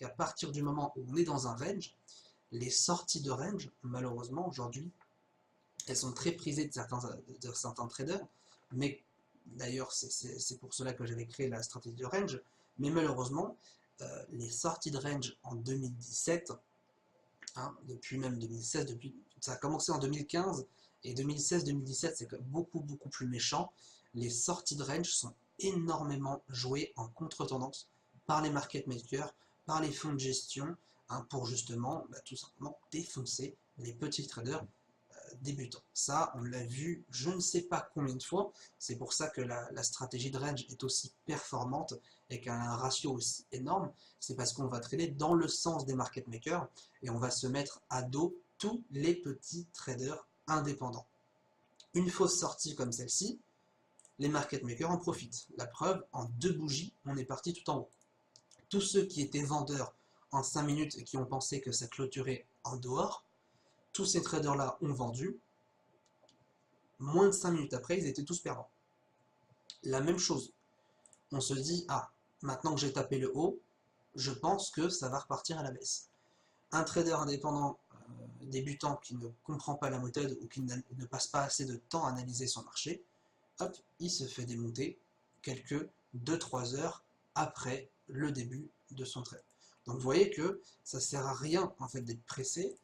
qu'à partir du moment où on est dans un range, les sorties de range, malheureusement, aujourd'hui, elles sont très prisées de certains traders, mais d'ailleurs, c'est pour cela que j'avais créé la stratégie de range, mais malheureusement, les sorties de range en 2017, hein, depuis même 2016, ça a commencé en 2015, et 2016-2017, c'est beaucoup plus méchant. Les sorties de range sont énormément jouées en contre-tendance par les market makers, par les fonds de gestion, hein, pour justement, tout simplement, défoncer les petits traders débutants. Ça, on l'a vu je ne sais pas combien de fois, c'est pour ça que la stratégie de range est aussi performante et qu'elle a un ratio aussi énorme, c'est parce qu'on va trader dans le sens des market makers et on va se mettre à dos tous les petits traders indépendants. Une fausse sortie comme celle-ci, les market makers en profitent. La preuve, en 2 bougies, on est parti tout en haut. Tous ceux qui étaient vendeurs en 5 minutes et qui ont pensé que ça clôturait en dehors, tous ces traders-là ont vendu. Moins de 5 minutes après, ils étaient tous perdants. La même chose. On se dit, ah, maintenant que j'ai tapé le haut, je pense que ça va repartir à la baisse. Un trader indépendant débutant qui ne comprend pas la méthode ou qui ne passe pas assez de temps à analyser son marché, hop, il se fait démonter quelques 2-3 heures après le début de son trade. Donc vous voyez que ça ne sert à rien en fait d'être pressé.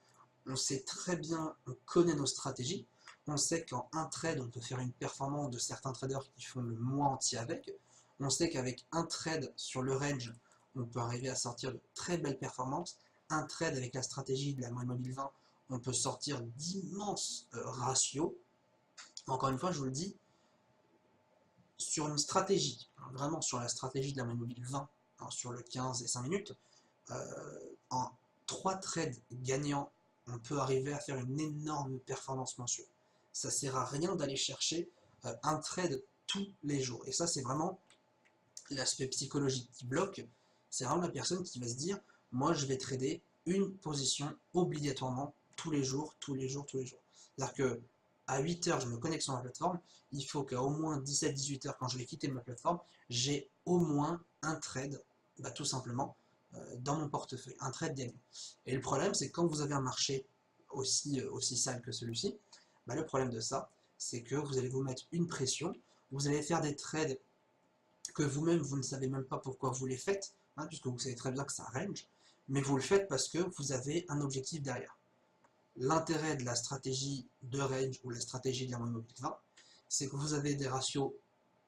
On sait très bien, on connaît nos stratégies. On sait qu'en un trade, on peut faire une performance de certains traders qui font le mois entier avec. On sait qu'avec un trade sur le range, on peut arriver à sortir de très belles performances. Un trade avec la stratégie de la moyenne mobile 20, on peut sortir d'immenses ratios. Encore une fois, je vous le dis, sur une stratégie, vraiment sur la stratégie de la moyenne mobile 20, hein, sur le 15 et 5 minutes, en 3 trades gagnants, on peut arriver à faire une énorme performance mensuelle. Ça ne sert à rien d'aller chercher un trade tous les jours. Et ça, c'est vraiment l'aspect psychologique qui bloque. C'est vraiment la personne qui va se dire, moi, je vais trader une position obligatoirement tous les jours. C'est-à-dire que à 8 heures, je me connecte sur ma plateforme, il faut qu'à au moins 17-18 heures, quand je vais quitter ma plateforme, j'ai au moins un trade, tout simplement, dans mon portefeuille, un trade gagnant. Et le problème, c'est que quand vous avez un marché aussi sale que celui-ci, le problème de ça, c'est que vous allez vous mettre une pression, vous allez faire des trades que vous-même, vous ne savez même pas pourquoi vous les faites, hein, puisque vous savez très bien que ça range, mais vous le faites parce que vous avez un objectif derrière. L'intérêt de la stratégie de range ou la stratégie de la moyenne mobile 20, c'est que vous avez des ratios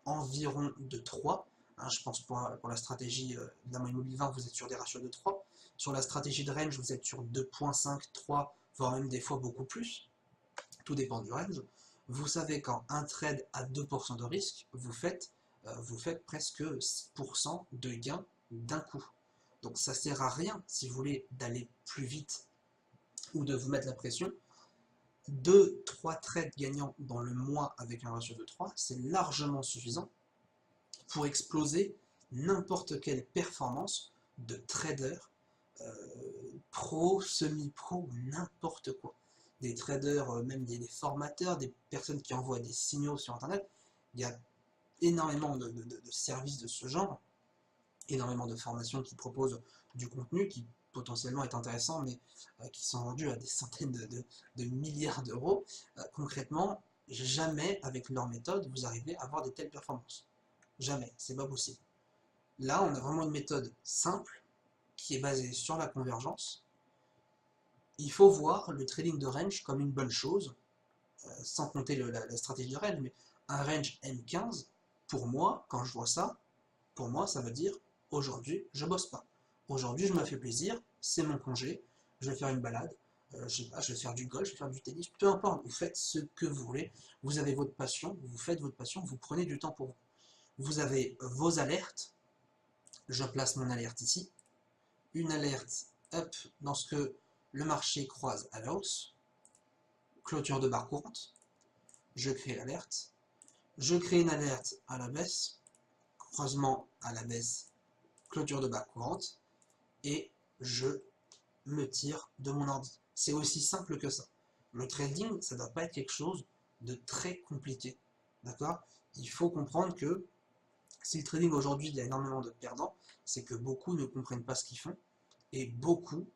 environ de 3. Hein, je pense pour la stratégie de la moyenne mobile 20, vous êtes sur des ratios de 3. Sur la stratégie de range, vous êtes sur 2.5, 3, voire même des fois beaucoup plus. Tout dépend du range. Vous savez qu'en un trade à 2% de risque, vous faites presque 6% de gain d'un coup. Donc ça ne sert à rien, si vous voulez, d'aller plus vite ou de vous mettre la pression. 2-3 trades gagnants dans le mois avec un ratio de 3, c'est largement suffisant pour exploser n'importe quelle performance de trader pro, semi-pro, n'importe quoi. Des traders, même des formateurs, des personnes qui envoient des signaux sur Internet. Il y a énormément de services de ce genre, énormément de formations qui proposent du contenu qui potentiellement est intéressant, mais qui sont vendus à des centaines de milliards d'euros. Concrètement, jamais avec leur méthode, vous arrivez à avoir des telles performances. Jamais, c'est pas possible. Là, on a vraiment une méthode simple qui est basée sur la convergence. Il faut voir le trading de range comme une bonne chose, sans compter la stratégie de range, mais un range M15, pour moi, quand je vois ça, pour moi, ça veut dire aujourd'hui, je bosse pas. Aujourd'hui, je me fais plaisir, c'est mon congé, je vais faire une balade, je sais pas, je vais faire du golf, je vais faire du tennis, peu importe, vous faites ce que vous voulez, vous avez votre passion, vous faites votre passion, vous prenez du temps pour vous. Vous avez vos alertes, je place mon alerte ici, une alerte, hop, lorsque le marché croise à la hausse, clôture de barre courante, je crée l'alerte, je crée une alerte à la baisse, croisement à la baisse, clôture de barre courante, et je me tire de mon ordi. C'est aussi simple que ça. Le trading, ça ne doit pas être quelque chose de très compliqué. D'accord? Il faut comprendre que si le trading aujourd'hui, il y a énormément de perdants, c'est que beaucoup ne comprennent pas ce qu'ils font Et beaucoup,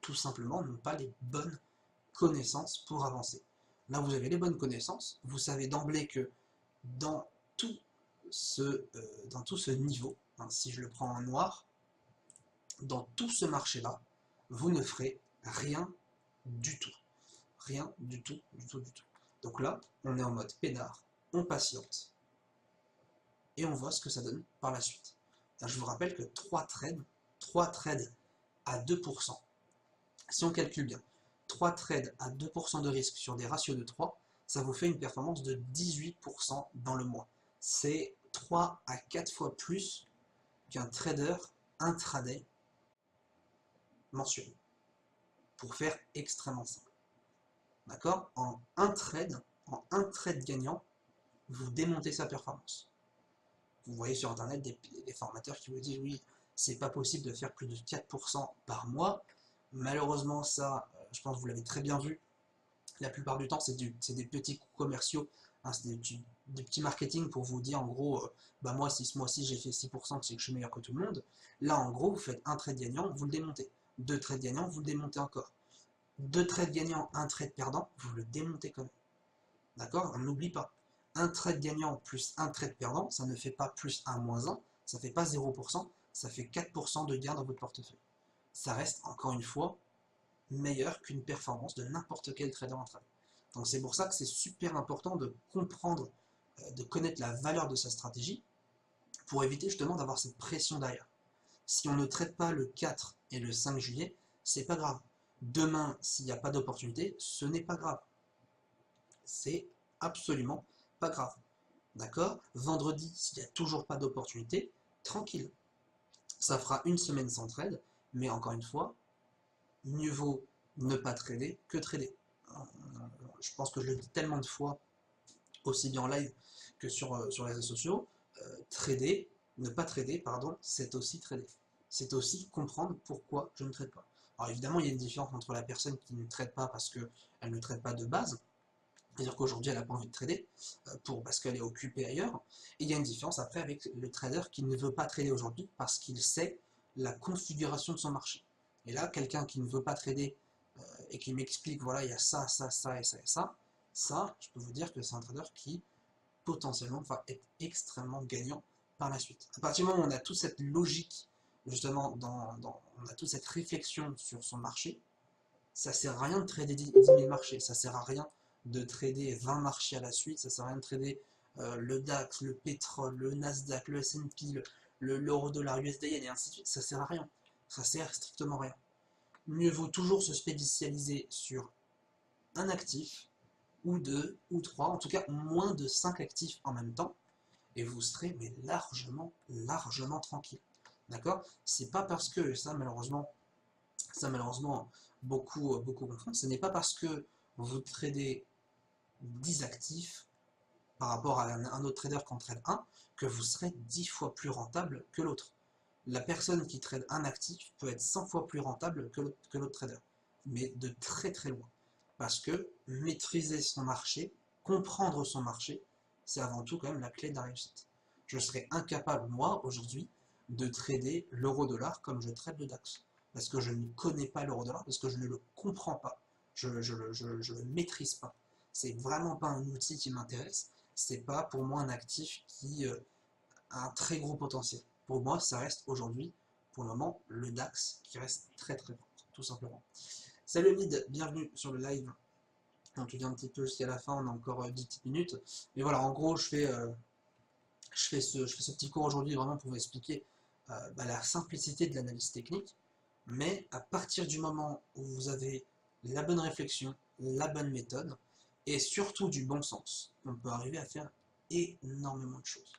tout simplement, n'ont pas les bonnes connaissances pour avancer. Là, vous avez les bonnes connaissances, vous savez d'emblée que dans tout dans tout ce niveau, hein, si je le prends en noir, dans tout ce marché-là, vous ne ferez rien du tout. Rien du tout, du tout, du tout. Donc là, on est en mode peinard, on patiente, et on voit ce que ça donne par la suite. Je vous rappelle que 3 trades à 2%, si on calcule bien, 3 trades à 2% de risque sur des ratios de 3, ça vous fait une performance de 18% dans le mois. C'est 3 à 4 fois plus qu'un trader intraday mensuel, pour faire extrêmement simple. D'accord? En un trade gagnant, vous démontez sa performance. Vous voyez sur internet des formateurs qui vous disent oui, c'est pas possible de faire plus de 4% par mois. Malheureusement, ça, je pense que vous l'avez très bien vu, la plupart du temps, c'est des petits coups commerciaux, hein, c'est des petits marketing pour vous dire en gros, bah moi, si ce mois-ci j'ai fait 6%, c'est que je suis meilleur que tout le monde. Là, en gros, vous faites un trade gagnant, vous le démontez. 2 trades gagnants, vous le démontez encore. 2 trades gagnants, un trade perdant, vous le démontez quand même. D'accord? On n'oublie pas. Un trade gagnant plus un trade perdant, ça ne fait pas plus 1 moins 1, ça ne fait pas 0%, ça fait 4% de gain dans votre portefeuille. Ça reste, encore une fois, meilleur qu'une performance de n'importe quel trader en trade. Donc c'est pour ça que c'est super important de comprendre, de connaître la valeur de sa stratégie, pour éviter justement d'avoir cette pression derrière. Si on ne traite pas le 4 et le 5 juillet, c'est pas grave. Demain, s'il n'y a pas d'opportunité, ce n'est pas grave. C'est absolument pas grave. D'accord? Vendredi, s'il n'y a toujours pas d'opportunité, tranquille. Ça fera une semaine sans trade, mais encore une fois, mieux vaut ne pas trader que trader. Je pense que je le dis tellement de fois, aussi bien en live que sur les réseaux sociaux, ne pas trader, pardon, c'est aussi trader. C'est aussi comprendre pourquoi je ne trade pas. Alors évidemment, il y a une différence entre la personne qui ne trade pas parce qu'elle ne trade pas de base, c'est-à-dire qu'aujourd'hui elle n'a pas envie de trader parce qu'elle est occupée ailleurs, et il y a une différence après avec le trader qui ne veut pas trader aujourd'hui parce qu'il sait la configuration de son marché. Et là, quelqu'un qui ne veut pas trader et qui m'explique, voilà, il y a ça, ça, ça et ça et ça, je peux vous dire que c'est un trader qui potentiellement va être extrêmement gagnant par la suite. À partir du moment où on a toute cette logique, justement, on a toute cette réflexion sur son marché, ça sert à rien de trader 10 000 marchés, ça sert à rien de trader 20 marchés à la suite, ça sert à rien de trader le DAX, le pétrole, le Nasdaq, le S&P, l'euro-dollar, USD, et ainsi de suite, ça sert à rien. Ça sert strictement à rien. Mieux vaut toujours se spécialiser sur un actif, ou 2, ou 3, en tout cas moins de 5 actifs en même temps, et vous serez mais largement tranquille. D'accord? C'est pas parce que, ça malheureusement beaucoup confondent, ce n'est pas parce que vous tradez 10 actifs par rapport à un autre trader qui en trade 1 que vous serez 10 fois plus rentable que l'autre. La personne qui trade un actif peut être 100 fois plus rentable que l'autre trader, mais de très très loin. Parce que maîtriser son marché, comprendre son marché, c'est avant tout quand même la clé de la réussite. Je serais incapable, moi, aujourd'hui, de trader l'euro-dollar comme je trade le DAX. Parce que je ne connais pas l'euro-dollar, parce que je ne le comprends pas. Je le maîtrise pas. C'est vraiment pas un outil qui m'intéresse. C'est pas pour moi un actif qui a un très gros potentiel. Pour moi, ça reste aujourd'hui, pour le moment, le DAX qui reste très très fort, tout simplement. Salut Mid, bienvenue sur le live. On te dit un petit peu jusqu'à la fin, on a encore 10 petites minutes. Mais voilà, en gros, je fais ce petit cours aujourd'hui vraiment pour vous expliquer la simplicité de l'analyse technique. Mais à partir du moment où vous avez la bonne réflexion, la bonne méthode, et surtout du bon sens, on peut arriver à faire énormément de choses.